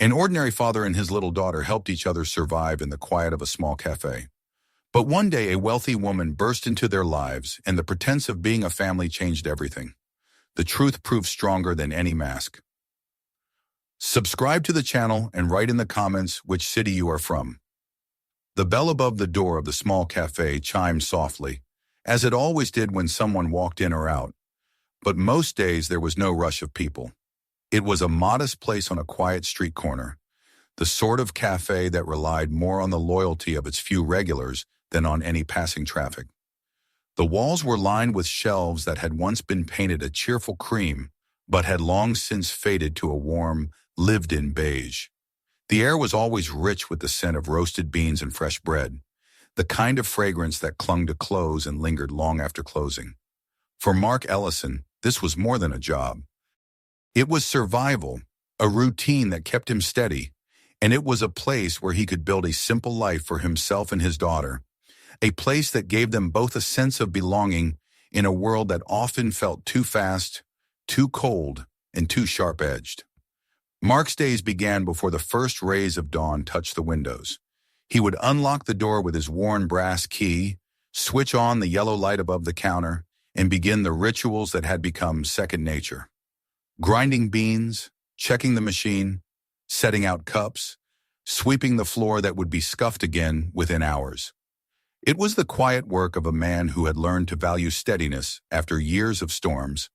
An ordinary father and his little daughter helped each other survive in the quiet of a small cafe. But one day a wealthy woman burst into their lives, and the pretense of being a family changed everything. The truth proved stronger than any mask. Subscribe to the channel and write in the comments which city you are from. The bell above the door of the small cafe chimed softly, as it always did when someone walked in or out. But most days there was no rush of people. It was a modest place on a quiet street corner, the sort of cafe that relied more on the loyalty of its few regulars than on any passing traffic. The walls were lined with shelves that had once been painted a cheerful cream, but had long since faded to a warm, lived-in beige. The air was always rich with the scent of roasted beans and fresh bread, the kind of fragrance that clung to clothes and lingered long after closing. For Mark Ellison, this was more than a job. It was survival, a routine that kept him steady, and it was a place where he could build a simple life for himself and his daughter, a place that gave them both a sense of belonging in a world that often felt too fast, too cold, and too sharp-edged. Mark's days began before the first rays of dawn touched the windows. He would unlock the door with his worn brass key, switch on the yellow light above the counter, and begin the rituals that had become second nature. Grinding beans, checking the machine, setting out cups, sweeping the floor that would be scuffed again within hours. It was the quiet work of a man who had learned to value steadiness after years of storms.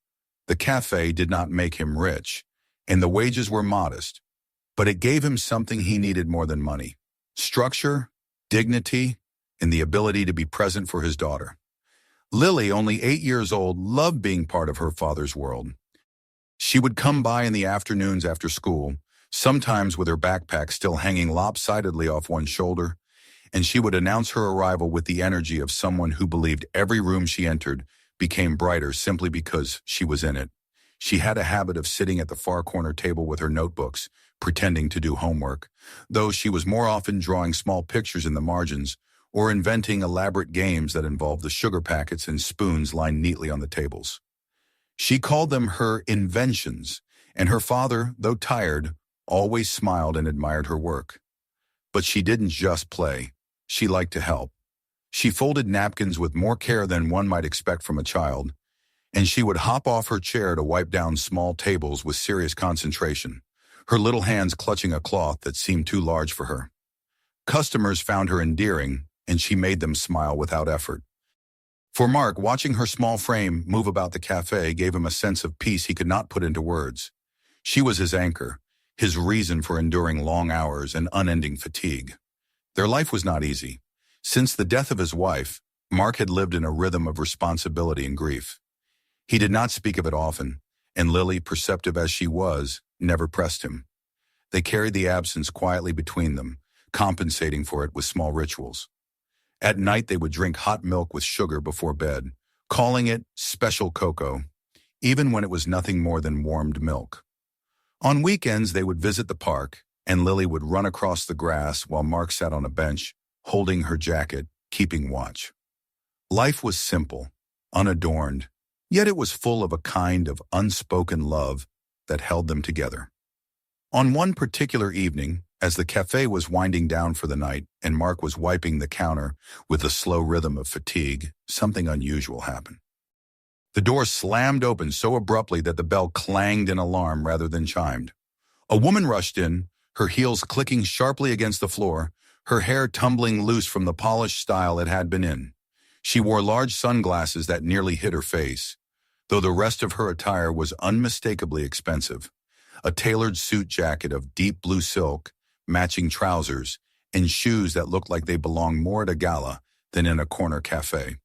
The cafe did not make him rich, and the wages were modest, but it gave him something he needed more than money: structure, dignity, and the ability to be present for his daughter. Lily, only 8 years old, loved being part of her father's world. She would come by in the afternoons after school, sometimes with her backpack still hanging lopsidedly off one shoulder, and she would announce her arrival with the energy of someone who believed every room she entered became brighter simply because she was in it. She had a habit of sitting at the far corner table with her notebooks, pretending to do homework, though she was more often drawing small pictures in the margins or inventing elaborate games that involved the sugar packets and spoons lined neatly on the tables. She called them her inventions, and her father, though tired, always smiled and admired her work. But she didn't just play. She liked to help. She folded napkins with more care than one might expect from a child, and she would hop off her chair to wipe down small tables with serious concentration, her little hands clutching a cloth that seemed too large for her. Customers found her endearing, and she made them smile without effort. For Mark, watching her small frame move about the cafe gave him a sense of peace he could not put into words. She was his anchor, his reason for enduring long hours and unending fatigue. Their life was not easy. Since the death of his wife, Mark had lived in a rhythm of responsibility and grief. He did not speak of it often, and Lily, perceptive as she was, never pressed him. They carried the absence quietly between them, compensating for it with small rituals. At night they would drink hot milk with sugar before bed, calling it special cocoa, even when it was nothing more than warmed milk. On weekends they would visit the park, and Lily would run across the grass while Mark sat on a bench, holding her jacket, keeping watch. Life was simple, unadorned, yet it was full of a kind of unspoken love that held them together. On one particular evening, as the cafe was winding down for the night and Mark was wiping the counter with the slow rhythm of fatigue, something unusual happened. The door slammed open so abruptly that the bell clanged in alarm rather than chimed. A woman rushed in, her heels clicking sharply against the floor, her hair tumbling loose from the polished style it had been in. She wore large sunglasses that nearly hid her face, though the rest of her attire was unmistakably expensive. A tailored suit jacket of deep blue silk, matching trousers, and shoes that looked like they belonged more at a gala than in a corner cafe.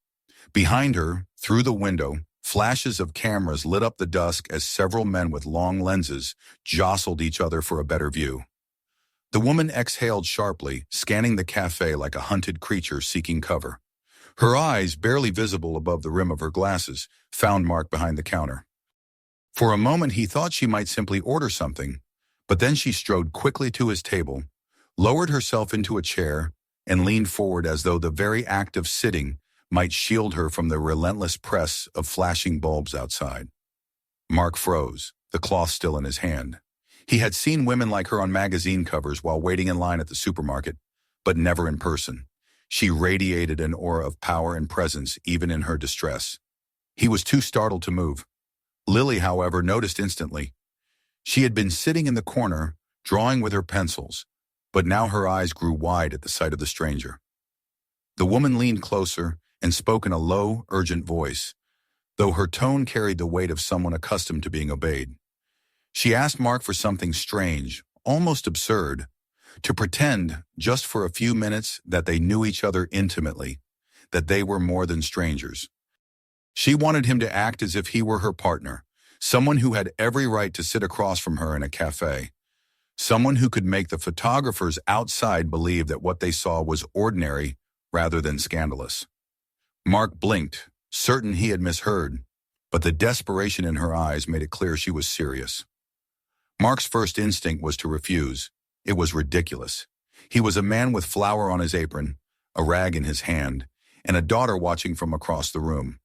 Behind her, through the window, flashes of cameras lit up the dusk as several men with long lenses jostled each other for a better view. The woman exhaled sharply, scanning the cafe like a hunted creature seeking cover. Her eyes, barely visible above the rim of her glasses, found Mark behind the counter. For a moment he thought she might simply order something, but then she strode quickly to his table, lowered herself into a chair, and leaned forward as though the very act of sitting might shield her from the relentless press of flashing bulbs outside. Mark froze, the cloth still in his hand. He had seen women like her on magazine covers while waiting in line at the supermarket, but never in person. She radiated an aura of power and presence even in her distress. He was too startled to move. Lily, however, noticed instantly. She had been sitting in the corner, drawing with her pencils, but now her eyes grew wide at the sight of the stranger. The woman leaned closer and spoke in a low, urgent voice, though her tone carried the weight of someone accustomed to being obeyed. She asked Mark for something strange, almost absurd, to pretend, just for a few minutes, that they knew each other intimately, that they were more than strangers. She wanted him to act as if he were her partner, someone who had every right to sit across from her in a cafe, someone who could make the photographers outside believe that what they saw was ordinary rather than scandalous. Mark blinked, certain he had misheard, but the desperation in her eyes made it clear she was serious. Mark's first instinct was to refuse. It was ridiculous. He was a man with flour on his apron, a rag in his hand, and a daughter watching from across the room.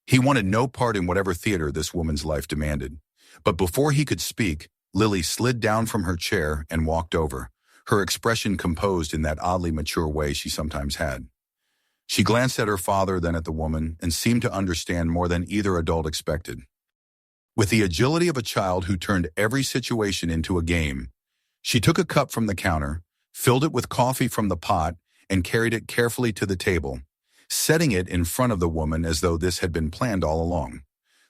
He wanted no part in whatever theater this woman's life demanded. But before he could speak, Lily slid down from her chair and walked over, her expression composed in that oddly mature way she sometimes had. She glanced at her father, then at the woman, and seemed to understand more than either adult expected. With the agility of a child who turned every situation into a game, she took a cup from the counter, filled it with coffee from the pot, and carried it carefully to the table, setting it in front of the woman as though this had been planned all along.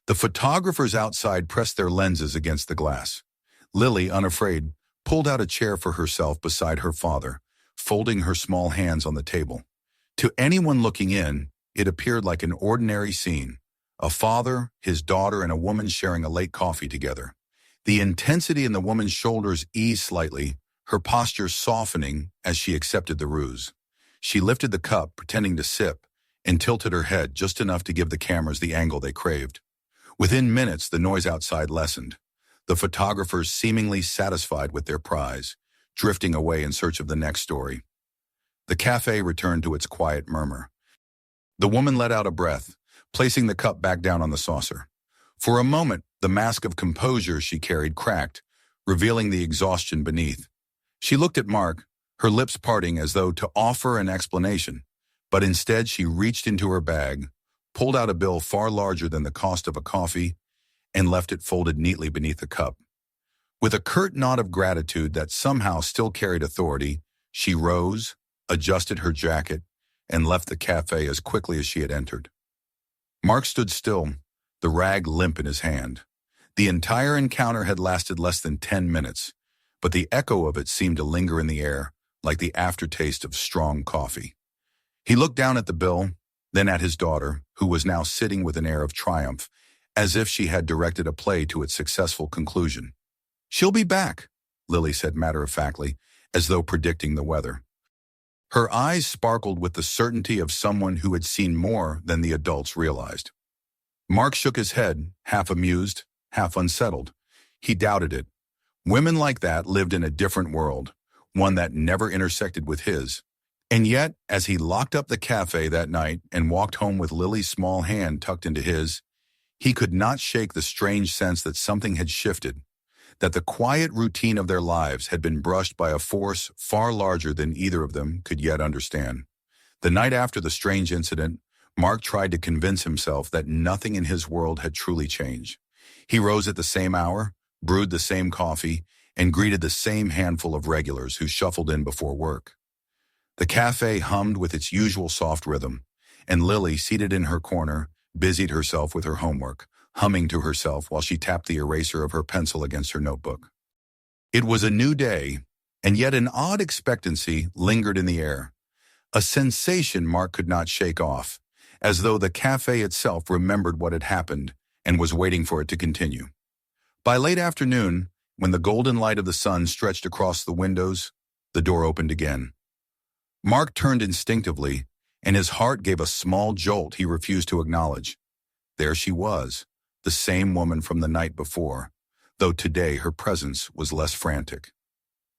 The photographers outside pressed their lenses against the glass. Lily, unafraid, pulled out a chair for herself beside her father, folding her small hands on the table. To anyone looking in, it appeared like an ordinary scene. A father, his daughter, and a woman sharing a late coffee together. The intensity in the woman's shoulders eased slightly, her posture softening as she accepted the ruse. She lifted the cup, pretending to sip, and tilted her head just enough to give the cameras the angle they craved. Within minutes, the noise outside lessened, the photographers seemingly satisfied with their prize, drifting away in search of the next story. The cafe returned to its quiet murmur. The woman let out a breath, placing the cup back down on the saucer. For a moment, the mask of composure she carried cracked, revealing the exhaustion beneath. She looked at Mark, her lips parting as though to offer an explanation, but instead she reached into her bag, pulled out a bill far larger than the cost of a coffee, and left it folded neatly beneath the cup. With a curt nod of gratitude that somehow still carried authority, she rose, adjusted her jacket, and left the cafe as quickly as she had entered. Mark stood still, the rag limp in his hand. The entire encounter had lasted less than 10 minutes, but the echo of it seemed to linger in the air, like the aftertaste of strong coffee. He looked down at the bill, then at his daughter, who was now sitting with an air of triumph, as if she had directed a play to its successful conclusion. "She'll be back," Lily said matter-of-factly, as though predicting the weather. Her eyes sparkled with the certainty of someone who had seen more than the adults realized. Mark shook his head, half amused, half unsettled. He doubted it. Women like that lived in a different world, one that never intersected with his. And yet, as he locked up the cafe that night and walked home with Lily's small hand tucked into his, he could not shake the strange sense that something had shifted, that the quiet routine of their lives had been brushed by a force far larger than either of them could yet understand. The night after the strange incident, Mark tried to convince himself that nothing in his world had truly changed. He rose at the same hour, brewed the same coffee, and greeted the same handful of regulars who shuffled in before work. The cafe hummed with its usual soft rhythm, and Lily, seated in her corner, busied herself with her homework, humming to herself while she tapped the eraser of her pencil against her notebook. It was a new day, and yet an odd expectancy lingered in the air, a sensation Mark could not shake off, as though the cafe itself remembered what had happened and was waiting for it to continue. By late afternoon, when the golden light of the sun stretched across the windows, the door opened again. Mark turned instinctively, and his heart gave a small jolt he refused to acknowledge. There she was, the same woman from the night before, though today her presence was less frantic.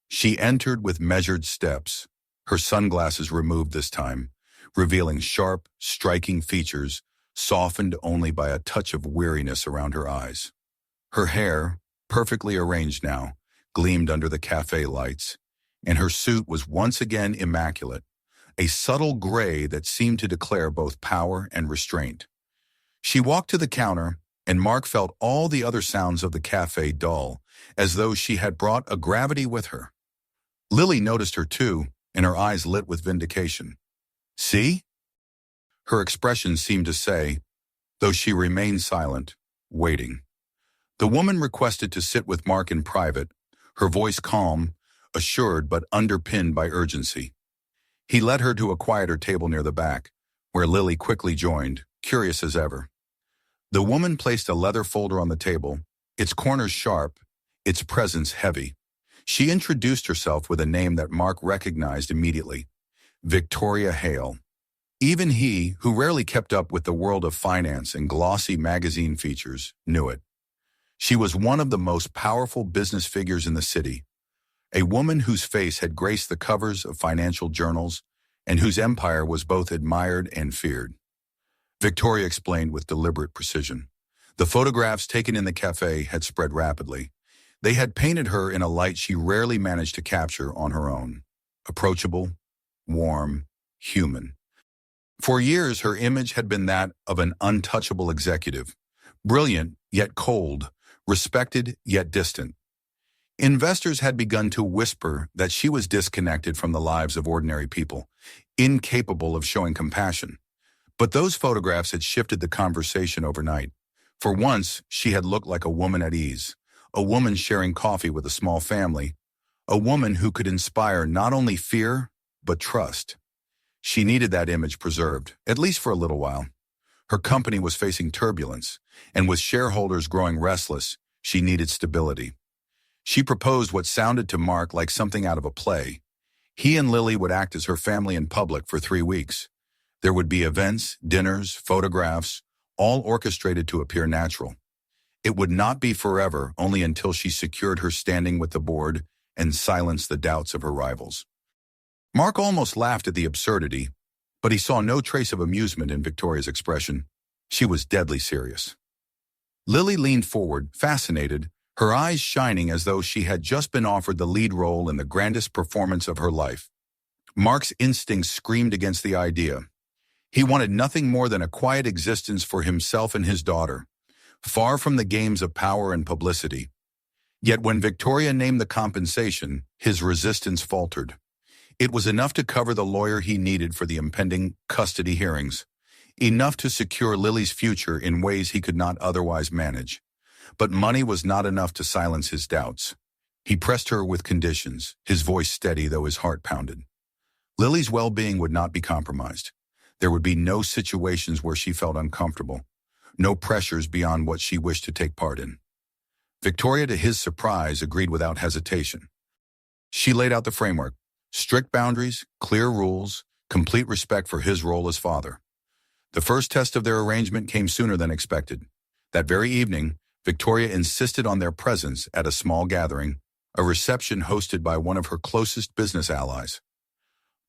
She entered with measured steps, her sunglasses removed this time, revealing sharp, striking features, softened only by a touch of weariness around her eyes. Her hair, perfectly arranged now, gleamed under the cafe lights, and her suit was once again immaculate, a subtle gray that seemed to declare both power and restraint. She walked to the counter, and Mark felt all the other sounds of the cafe dull, as though she had brought a gravity with her. Lily noticed her too, and her eyes lit with vindication. "See?" Her expression seemed to say, though she remained silent, waiting. The woman requested to sit with Mark in private, her voice calm, assured but underpinned by urgency. He led her to a quieter table near the back, where Lily quickly joined, curious as ever. The woman placed a leather folder on the table, its corners sharp, its presence heavy. She introduced herself with a name that Mark recognized immediately: Victoria Hale. Even he, who rarely kept up with the world of finance and glossy magazine features, knew it. She was one of the most powerful business figures in the city, a woman whose face had graced the covers of financial journals and whose empire was both admired and feared. Victoria explained with deliberate precision. The photographs taken in the cafe had spread rapidly. They had painted her in a light she rarely managed to capture on her own. Approachable, warm, human. For years, her image had been that of an untouchable executive, brilliant yet cold, respected yet distant. Investors had begun to whisper that she was disconnected from the lives of ordinary people, incapable of showing compassion. But those photographs had shifted the conversation overnight. For once, she had looked like a woman at ease, a woman sharing coffee with a small family, a woman who could inspire not only fear, but trust. She needed that image preserved, at least for a little while. Her company was facing turbulence, and with shareholders growing restless, she needed stability. She proposed what sounded to Mark like something out of a play. He and Lily would act as her family in public for 3 weeks. There would be events, dinners, photographs, all orchestrated to appear natural. It would not be forever, only until she secured her standing with the board and silenced the doubts of her rivals. Mark almost laughed at the absurdity, but he saw no trace of amusement in Victoria's expression. She was deadly serious. Lily leaned forward, fascinated, her eyes shining as though she had just been offered the lead role in the grandest performance of her life. Mark's instincts screamed against the idea. He wanted nothing more than a quiet existence for himself and his daughter, far from the games of power and publicity. Yet when Victoria named the compensation, his resistance faltered. It was enough to cover the lawyer he needed for the impending custody hearings, enough to secure Lily's future in ways he could not otherwise manage. But money was not enough to silence his doubts. He pressed her with conditions, his voice steady though his heart pounded. Lily's well-being would not be compromised. There would be no situations where she felt uncomfortable, no pressures beyond what she wished to take part in. Victoria, to his surprise, agreed without hesitation. She laid out the framework: strict boundaries, clear rules, complete respect for his role as father. The first test of their arrangement came sooner than expected. That very evening, Victoria insisted on their presence at a small gathering, a reception hosted by one of her closest business allies.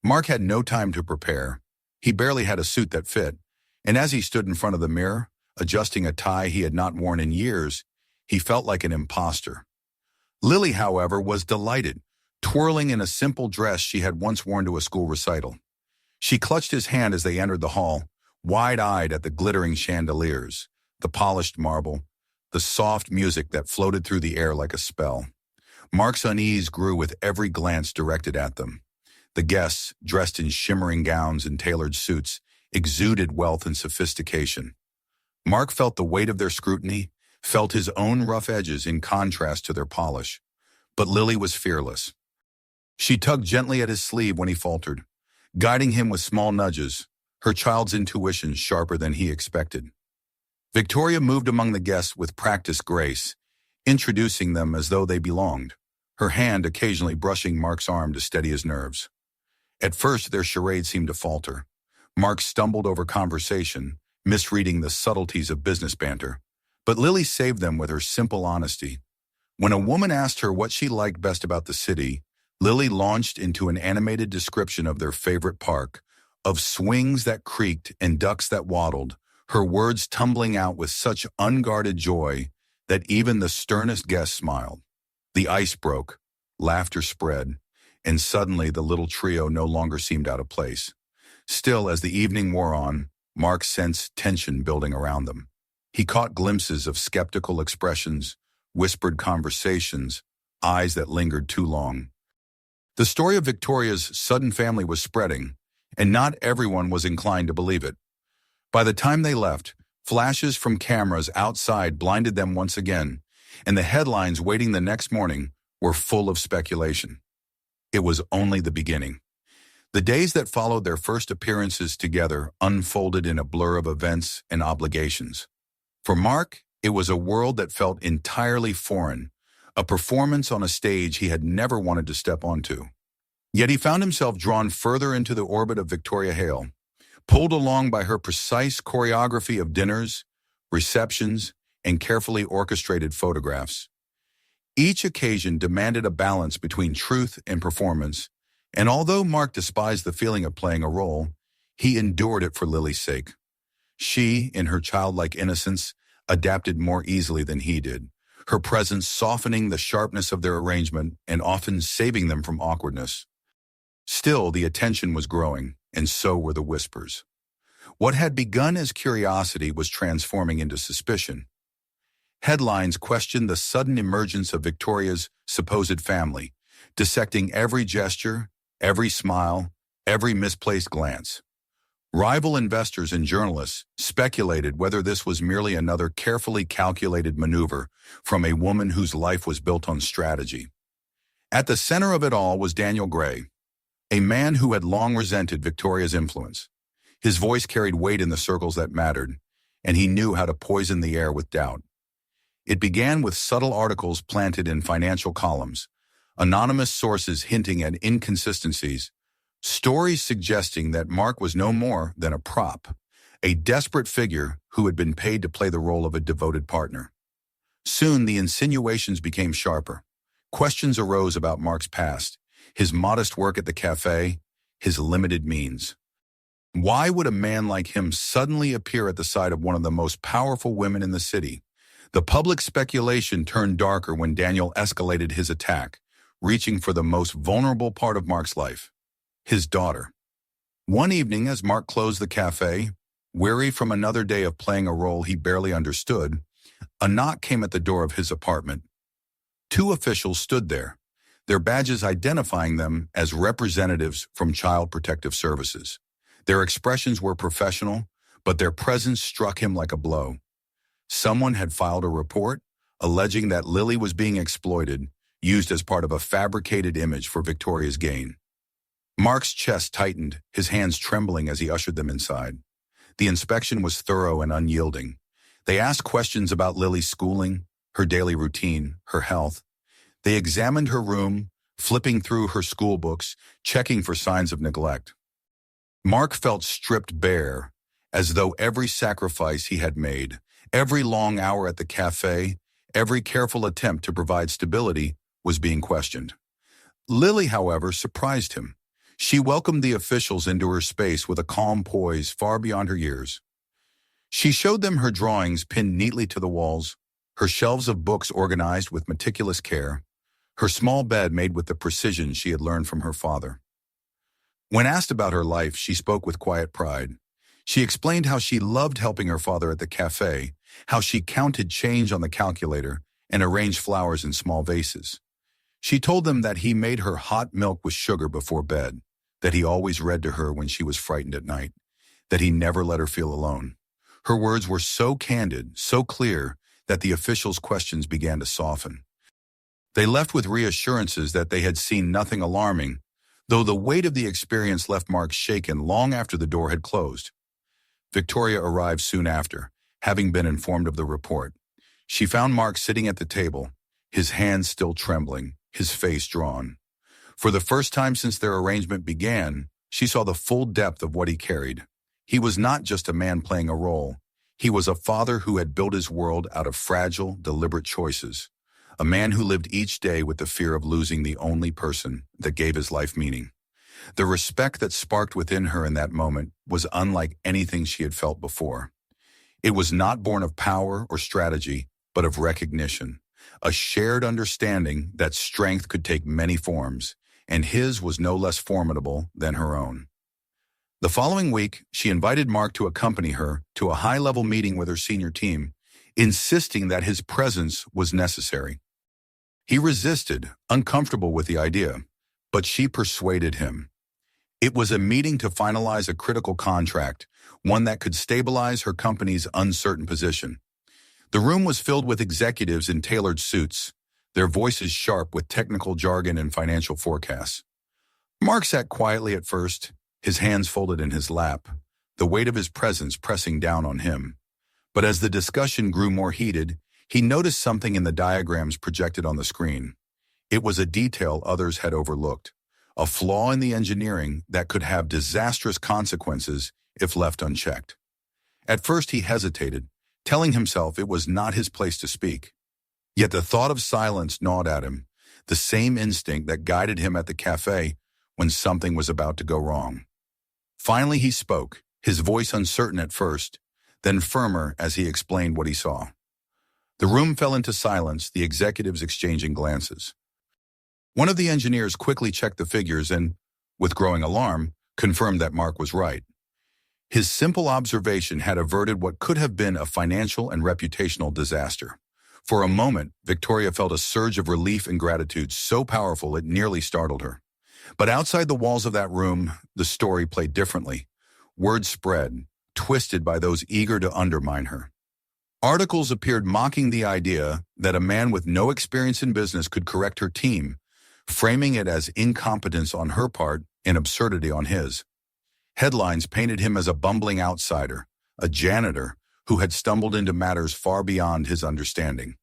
Mark had no time to prepare. He barely had a suit that fit, and as he stood in front of the mirror, adjusting a tie he had not worn in years, he felt like an imposter. Lily, however, was delighted, twirling in a simple dress she had once worn to a school recital. She clutched his hand as they entered the hall, wide-eyed at the glittering chandeliers, the polished marble, the soft music that floated through the air like a spell. Mark's unease grew with every glance directed at them. The guests, dressed in shimmering gowns and tailored suits, exuded wealth and sophistication. Mark felt the weight of their scrutiny, felt his own rough edges in contrast to their polish. But Lily was fearless. She tugged gently at his sleeve when he faltered, guiding him with small nudges, her child's intuition sharper than he expected. Victoria moved among the guests with practiced grace, introducing them as though they belonged, her hand occasionally brushing Mark's arm to steady his nerves. At first, their charade seemed to falter. Mark stumbled over conversation, misreading the subtleties of business banter. But Lily saved them with her simple honesty. When a woman asked her what she liked best about the city, Lily launched into an animated description of their favorite park, of swings that creaked and ducks that waddled, her words tumbling out with such unguarded joy that even the sternest guest smiled. The ice broke, laughter spread, and suddenly the little trio no longer seemed out of place. Still, as the evening wore on, Mark sensed tension building around them. He caught glimpses of skeptical expressions, whispered conversations, eyes that lingered too long. The story of Victoria's sudden family was spreading, and not everyone was inclined to believe it. By the time they left, flashes from cameras outside blinded them once again, and the headlines waiting the next morning were full of speculation. It was only the beginning. The days that followed their first appearances together unfolded in a blur of events and obligations. For Mark, it was a world that felt entirely foreign, a performance on a stage he had never wanted to step onto. Yet he found himself drawn further into the orbit of Victoria Hale, pulled along by her precise choreography of dinners, receptions, and carefully orchestrated photographs. Each occasion demanded a balance between truth and performance, and although Mark despised the feeling of playing a role, he endured it for Lily's sake. She, in her childlike innocence, adapted more easily than he did, her presence softening the sharpness of their arrangement and often saving them from awkwardness. Still, the attention was growing, and so were the whispers. What had begun as curiosity was transforming into suspicion. Headlines questioned the sudden emergence of Victoria's supposed family, dissecting every gesture, every smile, every misplaced glance. Rival investors and journalists speculated whether this was merely another carefully calculated maneuver from a woman whose life was built on strategy. At the center of it all was Daniel Gray, a man who had long resented Victoria's influence. His voice carried weight in the circles that mattered, and he knew how to poison the air with doubt. It began with subtle articles planted in financial columns, anonymous sources hinting at inconsistencies, stories suggesting that Mark was no more than a prop, a desperate figure who had been paid to play the role of a devoted partner. Soon the insinuations became sharper. Questions arose about Mark's past, his modest work at the cafe, his limited means. Why would a man like him suddenly appear at the side of one of the most powerful women in the city? The public speculation turned darker when Daniel escalated his attack, reaching for the most vulnerable part of Mark's life, his daughter. One evening, as Mark closed the cafe, weary from another day of playing a role he barely understood, a knock came at the door of his apartment. Two officials stood there, their badges identifying them as representatives from Child Protective Services. Their expressions were professional, but their presence struck him like a blow. Someone had filed a report alleging that Lily was being exploited, used as part of a fabricated image for Victoria's gain. Mark's chest tightened, his hands trembling as he ushered them inside. The inspection was thorough and unyielding. They asked questions about Lily's schooling, her daily routine, her health. They examined her room, flipping through her school books, checking for signs of neglect. Mark felt stripped bare, as though every sacrifice he had made, every long hour at the cafe, every careful attempt to provide stability was being questioned. Lily, however, surprised him. She welcomed the officials into her space with a calm poise far beyond her years. She showed them her drawings pinned neatly to the walls, her shelves of books organized with meticulous care, her small bed made with the precision she had learned from her father. When asked about her life, she spoke with quiet pride. She explained how she loved helping her father at the cafe, how she counted change on the calculator and arranged flowers in small vases. She told them that he made her hot milk with sugar before bed, that he always read to her when she was frightened at night, that he never let her feel alone. Her words were so candid, so clear, that the officials' questions began to soften. They left with reassurances that they had seen nothing alarming, though the weight of the experience left Mark shaken long after the door had closed. Victoria arrived soon after, having been informed of the report. She found Mark sitting at the table, his hands still trembling, his face drawn. For the first time since their arrangement began, she saw the full depth of what he carried. He was not just a man playing a role. He was a father who had built his world out of fragile, deliberate choices. A man who lived each day with the fear of losing the only person that gave his life meaning. The respect that sparked within her in that moment was unlike anything she had felt before. It was not born of power or strategy, but of recognition. a shared understanding that strength could take many forms, and his was no less formidable than her own. The following week, she invited Mark to accompany her to a high-level meeting with her senior team, insisting that his presence was necessary. He resisted, uncomfortable with the idea, but she persuaded him. It was a meeting to finalize a critical contract, one that could stabilize her company's uncertain position. The room was filled with executives in tailored suits, their voices sharp with technical jargon and financial forecasts. Mark sat quietly at first, his hands folded in his lap, the weight of his presence pressing down on him. But as the discussion grew more heated, he noticed something in the diagrams projected on the screen. It was a detail others had overlooked, a flaw in the engineering that could have disastrous consequences if left unchecked. At first he hesitated, telling himself it was not his place to speak. Yet the thought of silence gnawed at him, the same instinct that guided him at the cafe when something was about to go wrong. Finally he spoke, his voice uncertain at first, then firmer as he explained what he saw. The room fell into silence, the executives exchanging glances. One of the engineers quickly checked the figures and, with growing alarm, confirmed that Mark was right. His simple observation had averted what could have been a financial and reputational disaster. For a moment, Victoria felt a surge of relief and gratitude so powerful it nearly startled her. But outside the walls of that room, the story played differently. Word spread, twisted by those eager to undermine her. Articles appeared mocking the idea that a man with no experience in business could correct her team, framing it as incompetence on her part and absurdity on his. Headlines painted him as a bumbling outsider, a janitor who had stumbled into matters far beyond his understanding.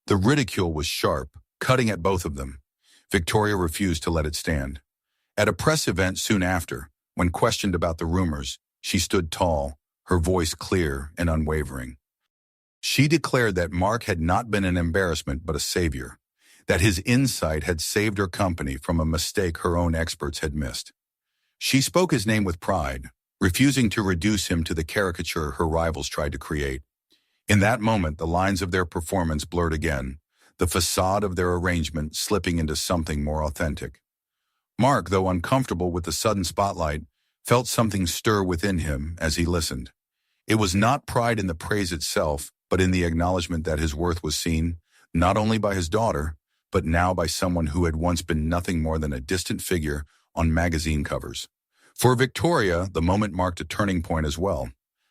The ridicule was sharp, cutting at both of them. Victoria refused to let it stand. At a press event soon after, when questioned about the rumors, she stood tall, her voice clear and unwavering. She declared that Mark had not been an embarrassment but a savior, that his insight had saved her company from a mistake her own experts had missed. She spoke his name with pride, refusing to reduce him to the caricature her rivals tried to create. In that moment, the lines of their performance blurred again, the facade of their arrangement slipping into something more authentic. Mark, though uncomfortable with the sudden spotlight, felt something stir within him as he listened. It was not pride in the praise itself, but in the acknowledgement that his worth was seen, not only by his daughter, but now by someone who had once been nothing more than a distant figure on magazine covers. For Victoria, the moment marked a turning point as well.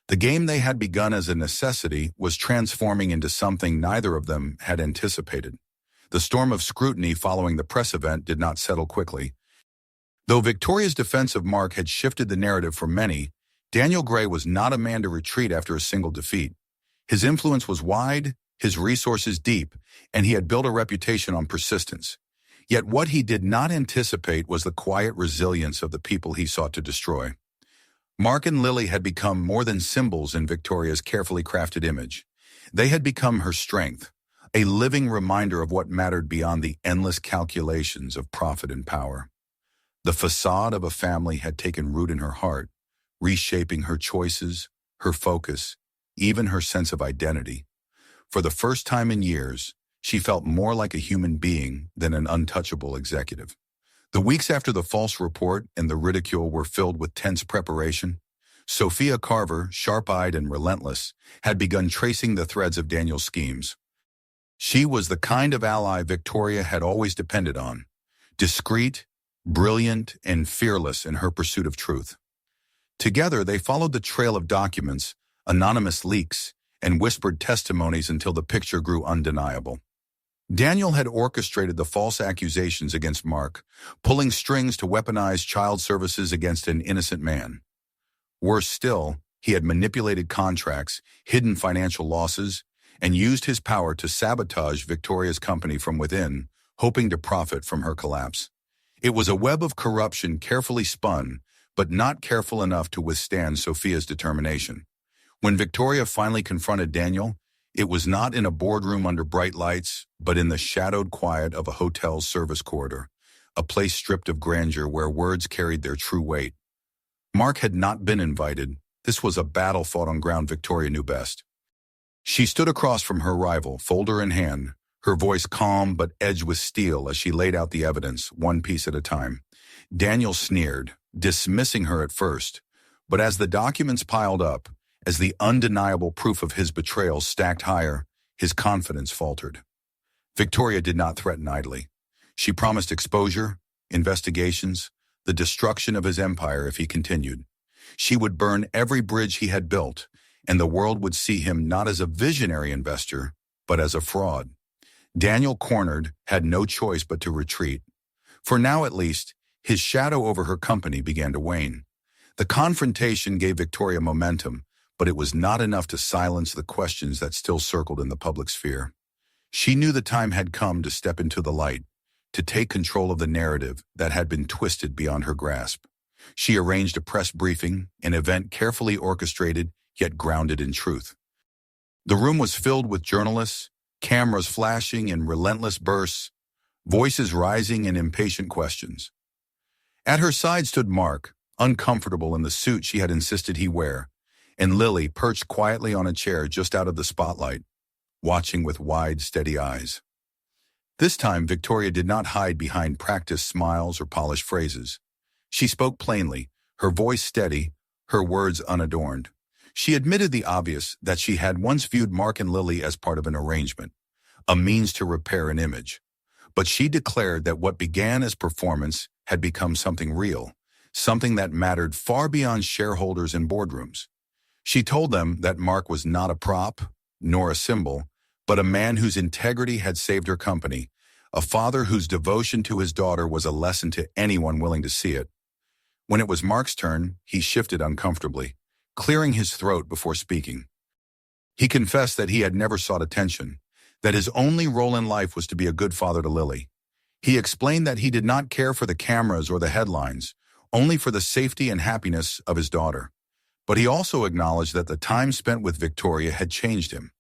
The game they had begun as a necessity was transforming into something neither of them had anticipated. The storm of scrutiny following the press event did not settle quickly. Though Victoria's defense of Mark had shifted the narrative for many, Daniel Gray was not a man to retreat after a single defeat. His influence was wide, his resources deep, and he had built a reputation on persistence. Yet what he did not anticipate was the quiet resilience of the people he sought to destroy. Mark and Lily had become more than symbols in Victoria's carefully crafted image. They had become her strength, a living reminder of what mattered beyond the endless calculations of profit and power. The facade of a family had taken root in her heart, reshaping her choices, her focus, even her sense of identity. For the first time in years, she felt more like a human being than an untouchable executive. The weeks after the false report and the ridicule were filled with tense preparation. Sophia Carver, sharp-eyed and relentless, had begun tracing the threads of Daniel's schemes. She was the kind of ally Victoria had always depended on, discreet, brilliant, and fearless in her pursuit of truth. Together, they followed the trail of documents, anonymous leaks, and whispered testimonies until the picture grew undeniable. Daniel had orchestrated the false accusations against Mark, pulling strings to weaponize child services against an innocent man. Worse still, he had manipulated contracts, hidden financial losses, and used his power to sabotage Victoria's company from within, hoping to profit from her collapse. It was a web of corruption carefully spun, but not careful enough to withstand Sophia's determination. When Victoria finally confronted Daniel, it was not in a boardroom under bright lights, but in the shadowed quiet of a hotel's service corridor, a place stripped of grandeur where words carried their true weight. Mark had not been invited. This was a battle fought on ground Victoria knew best. She stood across from her rival, folder in hand, her voice calm but edged with steel as she laid out the evidence, one piece at a time. Daniel sneered, dismissing her at first, but as the documents piled up, as the undeniable proof of his betrayal stacked higher, his confidence faltered. Victoria did not threaten idly. She promised exposure, investigations, the destruction of his empire if he continued. She would burn every bridge he had built, and the world would see him not as a visionary investor, but as a fraud. Daniel, cornered, had no choice but to retreat. For now at least, his shadow over her company began to wane. The confrontation gave Victoria momentum, but it was not enough to silence the questions that still circled in the public sphere. She knew the time had come to step into the light, to take control of the narrative that had been twisted beyond her grasp. She arranged a press briefing, an event carefully orchestrated yet grounded in truth. The room was filled with journalists, cameras flashing in relentless bursts, voices rising in impatient questions. At her side stood Mark, uncomfortable in the suit she had insisted he wear, and Lily perched quietly on a chair just out of the spotlight, watching with wide, steady eyes. This time, Victoria did not hide behind practiced smiles or polished phrases. She spoke plainly, her voice steady, her words unadorned. She admitted the obvious, that she had once viewed Mark and Lily as part of an arrangement, a means to repair an image. But she declared that what began as performance had become something real, something that mattered far beyond shareholders and boardrooms. She told them that Mark was not a prop, nor a symbol, but a man whose integrity had saved her company, a father whose devotion to his daughter was a lesson to anyone willing to see it. When it was Mark's turn, he shifted uncomfortably, clearing his throat before speaking. He confessed that he had never sought attention, that his only role in life was to be a good father to Lily. He explained that he did not care for the cameras or the headlines, only for the safety and happiness of his daughter. But he also acknowledged that the time spent with Victoria had changed him,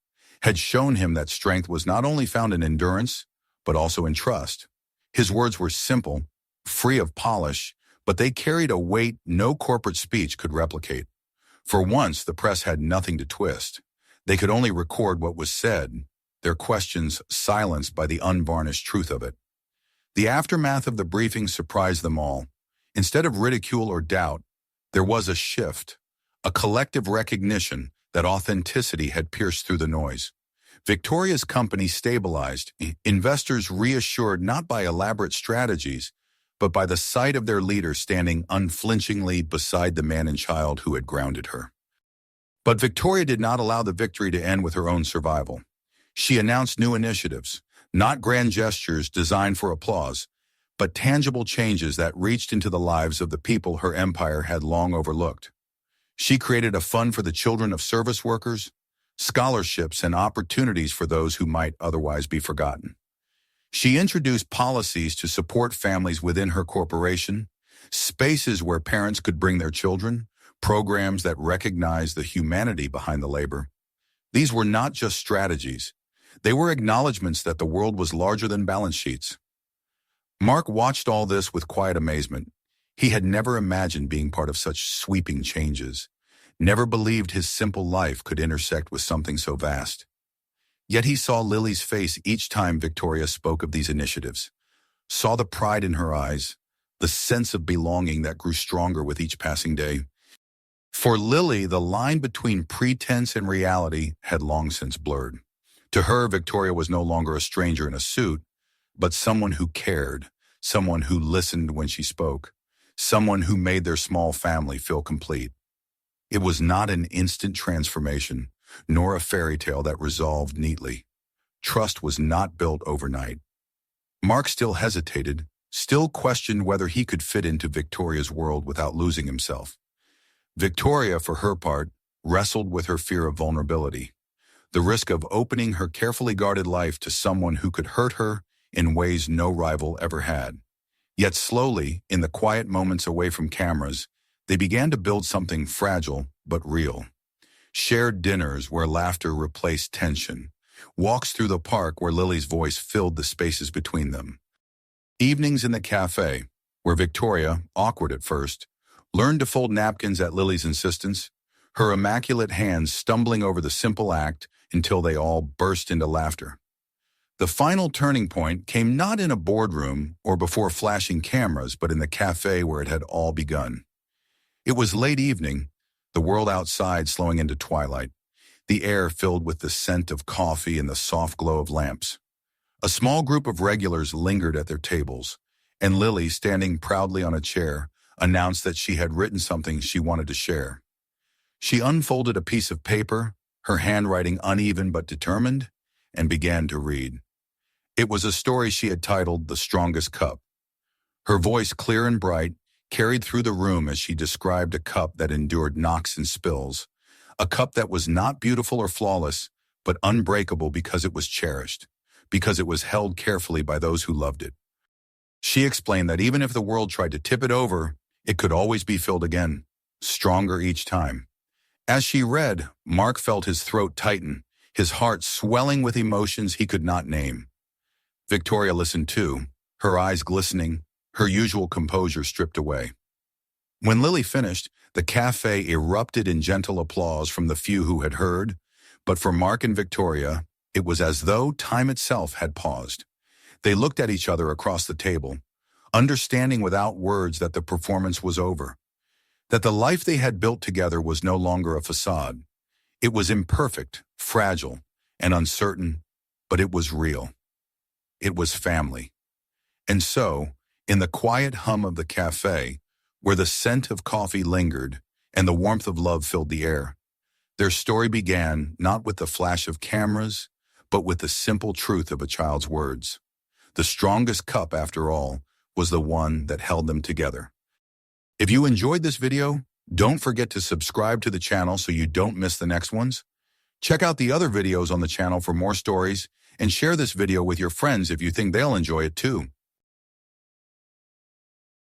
had shown him that strength was not only found in endurance, but also in trust. His words were simple, free of polish, but they carried a weight no corporate speech could replicate. For once, the press had nothing to twist. They could only record what was said, their questions silenced by the unvarnished truth of it. The aftermath of the briefing surprised them all. Instead of ridicule or doubt, there was a shift, a collective recognition that authenticity had pierced through the noise. Victoria's company stabilized, investors reassured not by elaborate strategies, but by the sight of their leader standing unflinchingly beside the man and child who had grounded her. But Victoria did not allow the victory to end with her own survival. She announced new initiatives, not grand gestures designed for applause, but tangible changes that reached into the lives of the people her empire had long overlooked. She created a fund for the children of service workers, scholarships and opportunities for those who might otherwise be forgotten. She introduced policies to support families within her corporation, spaces where parents could bring their children, programs that recognized the humanity behind the labor. These were not just strategies. They were acknowledgments that the world was larger than balance sheets. Mark watched all this with quiet amazement. He had never imagined being part of such sweeping changes, never believed his simple life could intersect with something so vast. Yet he saw Lily's face each time Victoria spoke of these initiatives, saw the pride in her eyes, the sense of belonging that grew stronger with each passing day. For Lily, the line between pretense and reality had long since blurred. To her, Victoria was no longer a stranger in a suit, but someone who cared, someone who listened when she spoke, someone who made their small family feel complete. It was not an instant transformation, nor a fairy tale that resolved neatly. Trust was not built overnight. Mark still hesitated, still questioned whether he could fit into Victoria's world without losing himself. Victoria, for her part, wrestled with her fear of vulnerability, the risk of opening her carefully guarded life to someone who could hurt her in ways no rival ever had. Yet slowly, in the quiet moments away from cameras, they began to build something fragile but real. Shared dinners where laughter replaced tension, walks through the park where Lily's voice filled the spaces between them. Evenings in the cafe, where Victoria, awkward at first, learned to fold napkins at Lily's insistence, her immaculate hands stumbling over the simple act until they all burst into laughter. The final turning point came not in a boardroom or before flashing cameras, but in the cafe where it had all begun. It was late evening, the world outside slowing into twilight, the air filled with the scent of coffee and the soft glow of lamps. A small group of regulars lingered at their tables, and Lily, standing proudly on a chair, announced that she had written something she wanted to share. She unfolded a piece of paper, her handwriting uneven but determined, and began to read. It was a story she had titled The Strongest Cup. Her voice, clear and bright, carried through the room as she described a cup that endured knocks and spills, a cup that was not beautiful or flawless, but unbreakable because it was cherished, because it was held carefully by those who loved it. She explained that even if the world tried to tip it over, it could always be filled again, stronger each time. As she read, Mark felt his throat tighten, his heart swelling with emotions he could not name. Victoria listened too, her eyes glistening, her usual composure stripped away. When Lily finished, the cafe erupted in gentle applause from the few who had heard, but for Mark and Victoria, it was as though time itself had paused. They looked at each other across the table, understanding without words that the performance was over, that the life they had built together was no longer a facade. It was imperfect, fragile, and uncertain, but it was real. It was family. And so, in the quiet hum of the cafe, where the scent of coffee lingered and the warmth of love filled the air, their story began not with the flash of cameras, but with the simple truth of a child's words. The strongest cup, after all, was the one that held them together. If you enjoyed this video, don't forget to subscribe to the channel so you don't miss the next ones. Check out the other videos on the channel for more stories, and share this video with your friends if you think they'll enjoy it too.